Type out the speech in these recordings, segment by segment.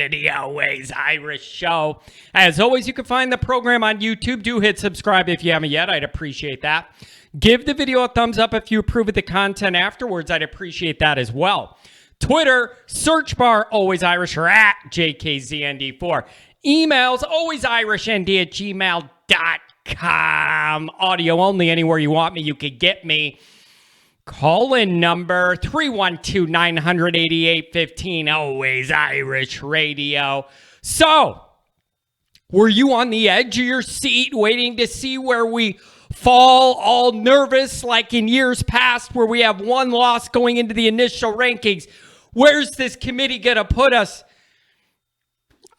to the Always Irish Show. As always, you can find the program on YouTube. Do hit subscribe if you haven't yet. I'd appreciate that. Give the video a thumbs up if you approve of the content afterwards. I'd appreciate that as well. Twitter, search bar Always Irish or at JKZND4. Emails, alwaysirishnd@gmail.com. Audio only, anywhere you want me, you could get me. Call-in number 312-988-15, Always Irish Radio. So, were you on the edge of your seat waiting to see where we fall, all nervous like in years past where we have one loss going into the initial rankings? Where's this committee going to put us?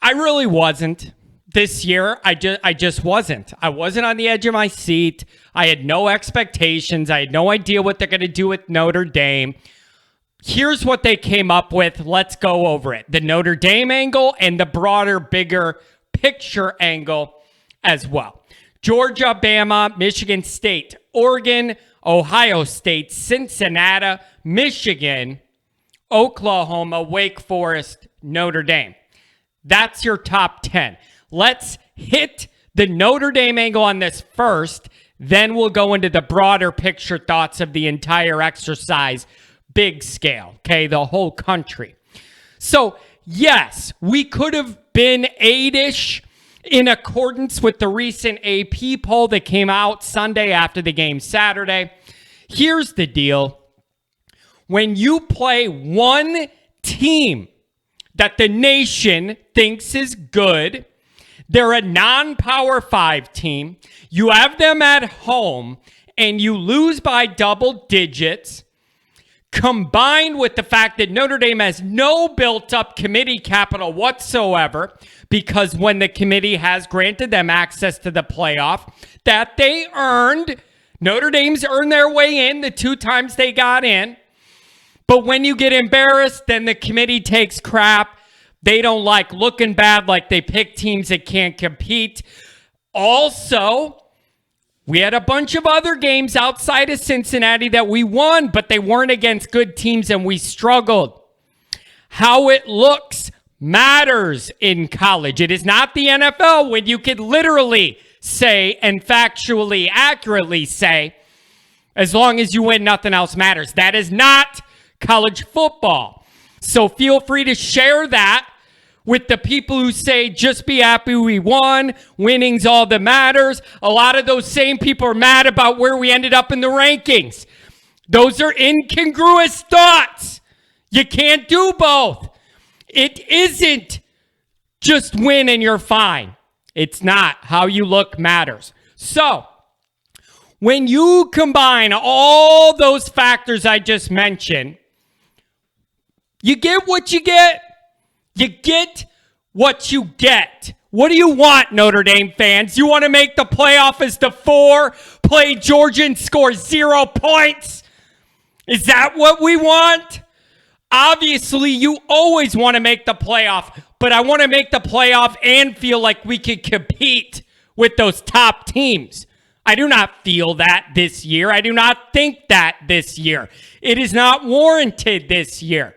I really wasn't. This year, I just wasn't. I wasn't on the edge of my seat. I had no expectations. I had no idea what they're going to do with Notre Dame. Here's what they came up with. Let's go over it. The Notre Dame angle and the broader, bigger picture angle as well. Georgia, Bama, Michigan State, Oregon, Ohio State, Cincinnati, Michigan, Oklahoma, Wake Forest, Notre Dame. That's your top 10. Let's hit the Notre Dame angle on this first, then we'll go into the broader picture thoughts of the entire exercise, big scale, okay, the whole country. So, yes, we could have been 8-ish in accordance with the recent AP poll that came out Sunday after the game Saturday. Here's the deal. When you play one team that the nation thinks is good, they're a non-Power 5 team, you have them at home, and you lose by double digits, combined with the fact that Notre Dame has no built-up committee capital whatsoever, because when the committee has granted them access to the playoff, that they earned, Notre Dame's earned their way in the 2 times they got in. But when you get embarrassed, then the committee takes crap. They don't like looking bad, like they pick teams that can't compete. Also, we had a bunch of other games outside of Cincinnati that we won, but they weren't against good teams and we struggled. How it looks matters in college. It is not the NFL when you could literally say and factually accurately say, as long as you win, nothing else matters. That is not college football. So feel free to share that with the people who say, just be happy we won, winning's all that matters. A lot of those same people are mad about where we ended up in the rankings. Those are incongruous thoughts. You can't do both. It isn't just win and you're fine. It's not. How you look matters. So, when you combine all those factors I just mentioned, you get what you get. You get what you get. What do you want, Notre Dame fans? You want to make the playoff as the 4, play Georgia and score 0 points? Is that what we want? Obviously, you always want to make the playoff, but I want to make the playoff and feel like we could compete with those top teams. I do not feel that this year. I do not think that this year. It is not warranted this year.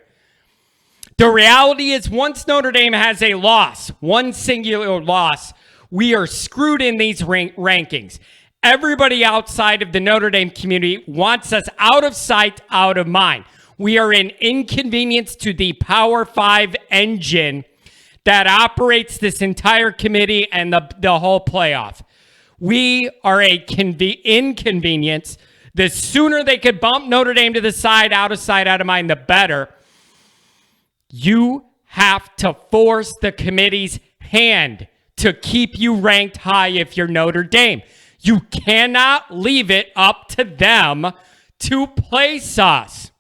The reality is once Notre Dame has a loss, one singular loss, we are screwed in these rankings. Everybody outside of the Notre Dame community wants us out of sight, out of mind. We are an inconvenience to the Power 5 engine that operates this entire committee and the whole playoff. We are a inconvenience. The sooner they could bump Notre Dame to the side, out of sight, out of mind, the better. You have to force the committee's hand to keep you ranked high if you're Notre Dame. You cannot leave it up to them to place us.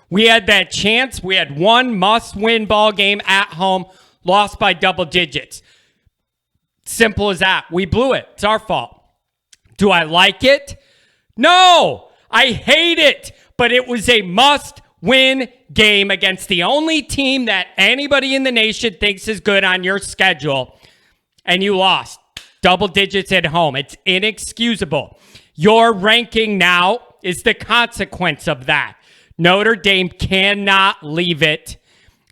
We had that chance. We had one must-win ball game at home, lost by double digits. Simple as that. We blew it. It's our fault. Do I like it? No, I hate it. But it was a must-win game against the only team that anybody in the nation thinks is good on your schedule, and you lost double digits at home. It's inexcusable. Your ranking now is the consequence of that. Notre Dame cannot leave it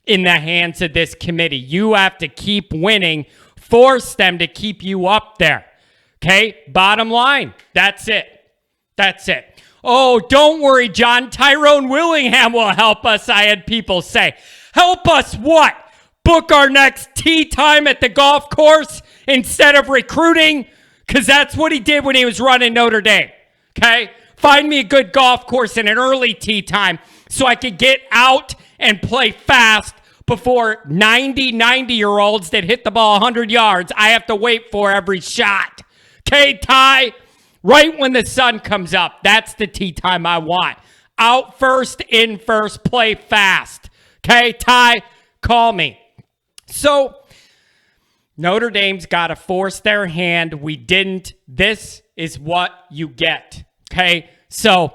in the hands of this committee. You have to keep winning, force them to keep you up there. Okay? Bottom line, that's it. That's it. Oh, don't worry, John. Tyrone Willingham will help us, I had people say. Help us what? Book our next tee time at the golf course instead of recruiting? Because that's what he did when he was running Notre Dame. Okay? Find me a good golf course and an early tee time so I could get out and play fast before 90-year-olds that hit the ball 100 yards I have to wait for every shot. Okay, Ty? Right when the sun comes up, that's the tee time I want. Out first, in first, play fast. Okay, Ty? Call me. So, Notre Dame's got to force their hand. We didn't. This is what you get. Okay? So,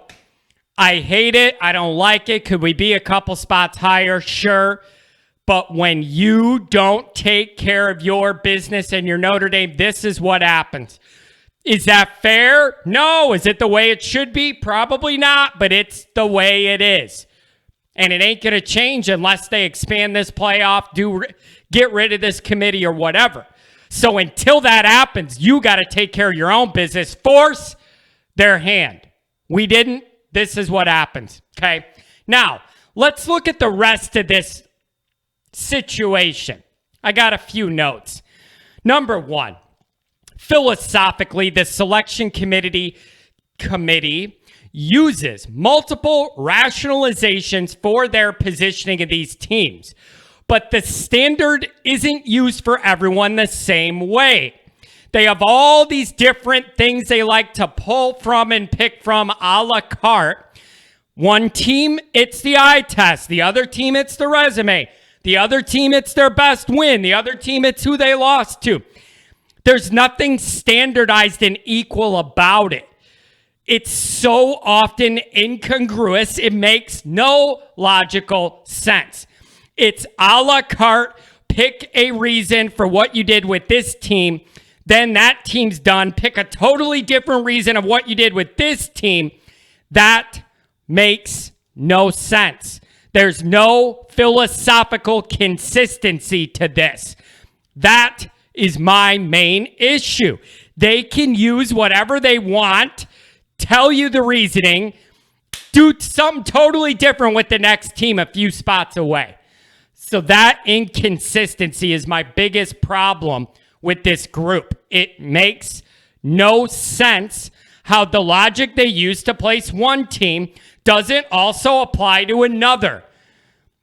I hate it. I don't like it. Could we be a couple spots higher? Sure. But when you don't take care of your business and your Notre Dame, this is what happens. Is that fair? No. Is it the way it should be? Probably not, but it's the way it is. And it ain't going to change unless they expand this playoff, get rid of this committee or whatever. So until that happens, you got to take care of your own business. Force their hand. We didn't. This is what happens. Okay. Now, let's look at the rest of this situation. I got a few notes. Number one, philosophically, the selection committee uses multiple rationalizations for their positioning of these teams. But the standard isn't used for everyone the same way. They have all these different things they like to pull from and pick from a la carte. One team, it's the eye test. The other team, it's the resume. The other team, it's their best win. The other team, it's who they lost to. There's nothing standardized and equal about it. It's so often incongruous, it makes no logical sense. It's a la carte, pick a reason for what you did with this team, then that team's done. Pick a totally different reason of what you did with this team. That makes no sense. There's no philosophical consistency to this. That is my main issue. They can use whatever they want, tell you the reasoning, do something totally different with the next team a few spots away. So that inconsistency is my biggest problem with this group. It makes no sense how the logic they use to place one team doesn't also apply to another.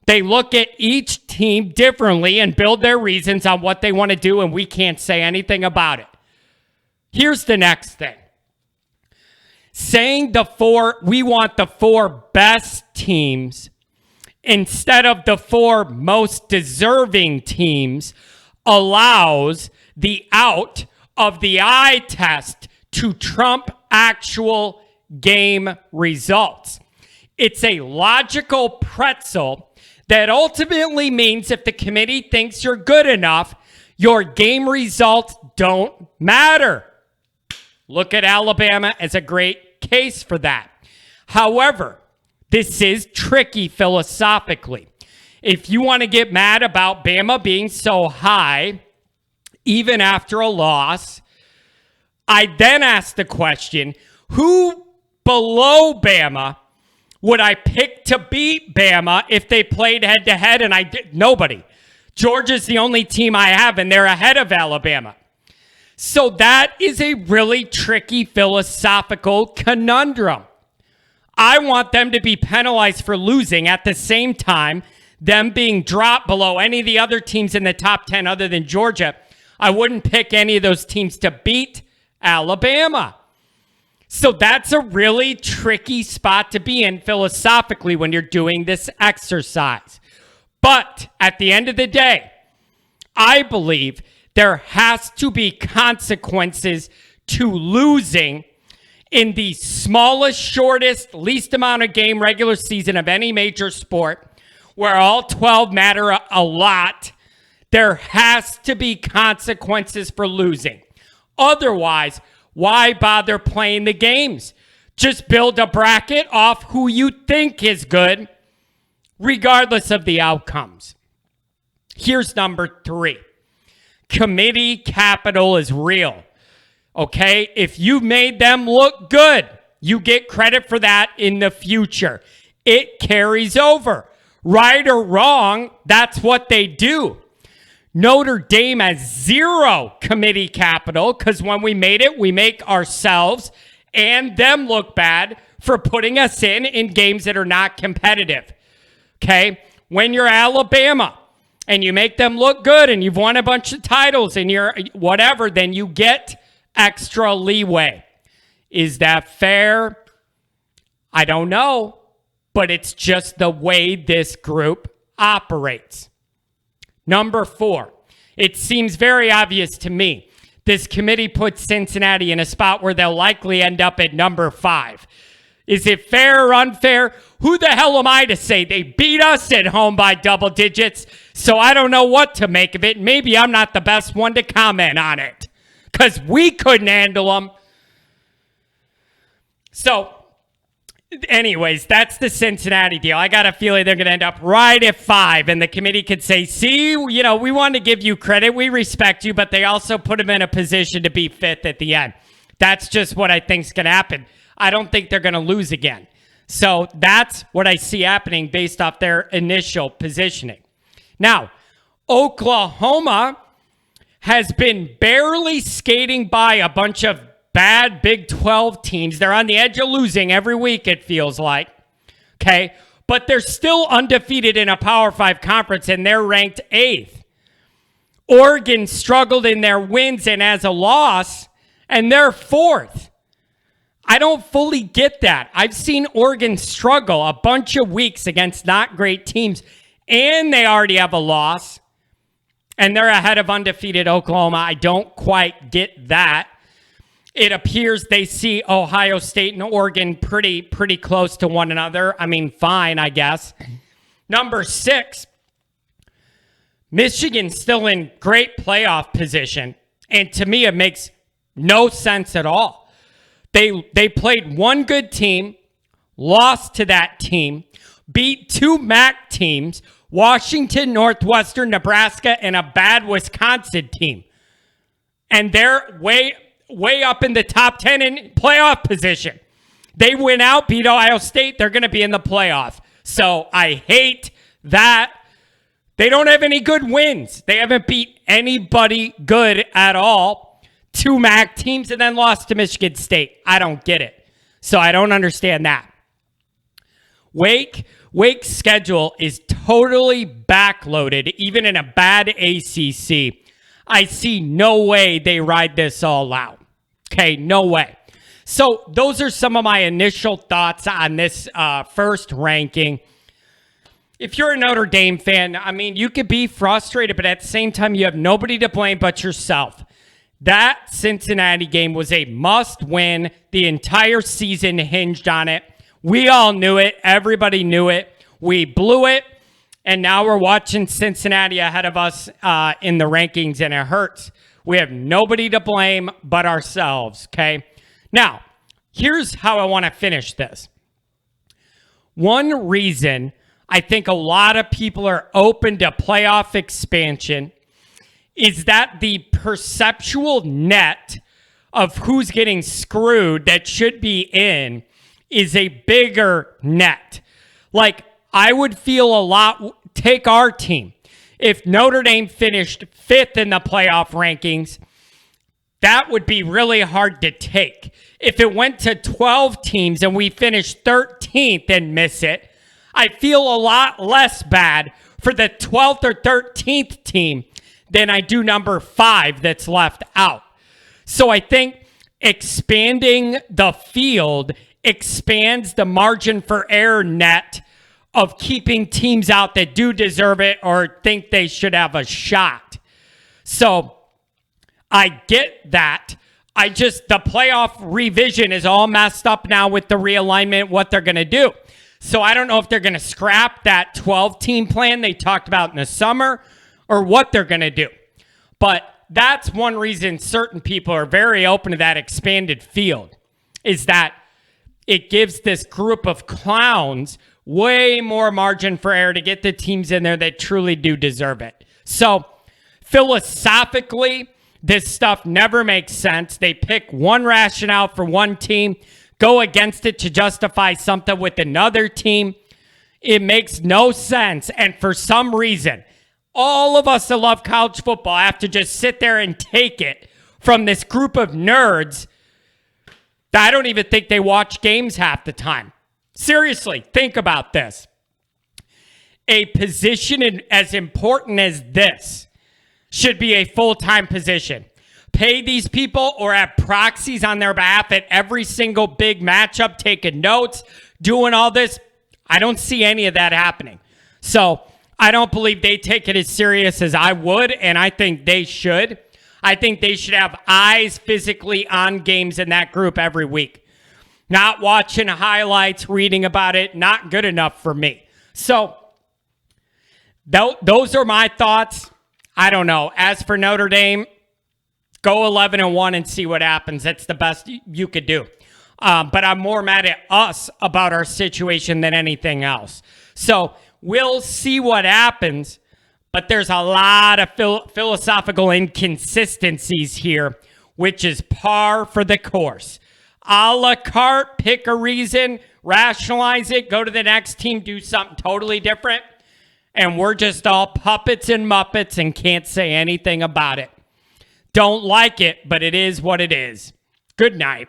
They look at each team differently and build their reasons on what they want to do, and we can't say anything about it. Here's the next thing. Saying we want the 4 best teams instead of the 4 most deserving teams allows the out of the eye test to trump actual game results. It's a logical pretzel that ultimately means if the committee thinks you're good enough, your game results don't matter. Look at Alabama as a great case for that. However, this is tricky philosophically. If you want to get mad about Bama being so high, even after a loss, I then ask the question, who below Bama would I pick to beat Bama if they played head-to-head? And I did. Nobody. Georgia's the only team I have, and they're ahead of Alabama. So that is a really tricky philosophical conundrum. I want them to be penalized for losing at the same time, them being dropped below any of the other teams in the top 10 other than Georgia. I wouldn't pick any of those teams to beat Alabama. So that's a really tricky spot to be in philosophically when you're doing this exercise. But at the end of the day, I believe there has to be consequences to losing in the smallest, shortest, least amount of game regular season of any major sport, where all 12 matter a lot. There has to be consequences for losing. Otherwise, why bother playing the games? Just build a bracket off who you think is good, regardless of the outcomes. Here's number 3. Committee capital is real. Okay? If you made them look good, you get credit for that in the future. It carries over. Right or wrong, that's what they do. Notre Dame has 0 committee capital because when we made it, we make ourselves and them look bad for putting us in games that are not competitive. Okay? When you're Alabama and you make them look good and you've won a bunch of titles and you're whatever, then you get extra leeway. Is that fair? I don't know, but it's just the way this group operates. Number 4, it seems very obvious to me. This committee puts Cincinnati in a spot where they'll likely end up at number 5. Is it fair or unfair? Who the hell am I to say? They beat us at home by double digits, so I don't know what to make of it. Maybe I'm not the best one to comment on it because we couldn't handle them. So, anyways, that's the Cincinnati deal. I got a feeling they're going to end up right at 5, and the committee could say, see, we want to give you credit. We respect you, but they also put them in a position to be 5th at the end. That's just what I think is going to happen. I don't think they're going to lose again. So that's what I see happening based off their initial positioning. Now, Oklahoma has been barely skating by a bunch of bad Big 12 teams. They're on the edge of losing every week, it feels like. Okay? But they're still undefeated in a Power 5 conference, and they're ranked 8th. Oregon struggled in their wins and as a loss, and they're 4th. I don't fully get that. I've seen Oregon struggle a bunch of weeks against not great teams, and they already have a loss, and they're ahead of undefeated Oklahoma. I don't quite get that. It appears they see Ohio State and Oregon pretty close to one another. I mean, fine, I guess. Number 6, Michigan's still in great playoff position, and to me, it makes no sense at all. They played one good team, lost to that team, beat 2 MAC teams, Washington, Northwestern, Nebraska, and a bad Wisconsin team. And they're way up in the top 10 in playoff position. They win out, beat Ohio State, they're going to be in the playoff. So I hate that. They don't have any good wins. They haven't beat anybody good at all. 2 MAC teams and then lost to Michigan State. I don't get it. So I don't understand that. Wake's schedule is totally backloaded, even in a bad ACC. I see no way they ride this all out. Okay, no way. So those are some of my initial thoughts on this first ranking. If you're a Notre Dame fan, I mean, you could be frustrated, but at the same time, you have nobody to blame but yourself. That Cincinnati game was a must-win. The entire season hinged on it. We all knew it. Everybody knew it. We blew it, and now we're watching Cincinnati ahead of us in the rankings, and it hurts. We have nobody to blame but ourselves, okay? Now, here's how I want to finish this. One reason I think a lot of people are open to playoff expansion is that the perceptual net of who's getting screwed that should be in is a bigger net. Like, I would feel a lot, take our team. If Notre Dame finished 5th in the playoff rankings, that would be really hard to take. If it went to 12 teams and we finished 13th and miss it, I feel a lot less bad for the 12th or 13th team than I do number 5 that's left out. So I think expanding the field expands the margin for error net of keeping teams out that do deserve it or think they should have a shot. So I get that. The playoff revision is all messed up now with the realignment, what they're going to do. So I don't know if they're going to scrap that 12-team plan they talked about in the summer or what they're going to do. But that's one reason certain people are very open to that expanded field, is that it gives this group of clowns way more margin for error to get the teams in there that truly do deserve it. So philosophically, this stuff never makes sense. They pick one rationale for one team, go against it to justify something with another team. It makes no sense. And for some reason, all of us that love college football have to just sit there and take it from this group of nerds that I don't even think they watch games half the time. Seriously, think about this. A position as important as this should be a full-time position. Pay these people or have proxies on their behalf at every single big matchup, taking notes, doing all this. I don't see any of that happening. So I don't believe they take it as serious as I would, and I think they should. I think they should have eyes physically on games in that group every week. Not watching highlights, reading about it, not good enough for me. So those are my thoughts. I don't know. As for Notre Dame, go 11-1 and see what happens. That's the best you could do. But I'm more mad at us about our situation than anything else. So we'll see what happens. But there's a lot of philosophical inconsistencies here, which is par for the course. A la carte, pick a reason, rationalize it, go to the next team, do something totally different. And we're just all puppets and muppets and can't say anything about it. Don't like it, but it is what it is. Good night.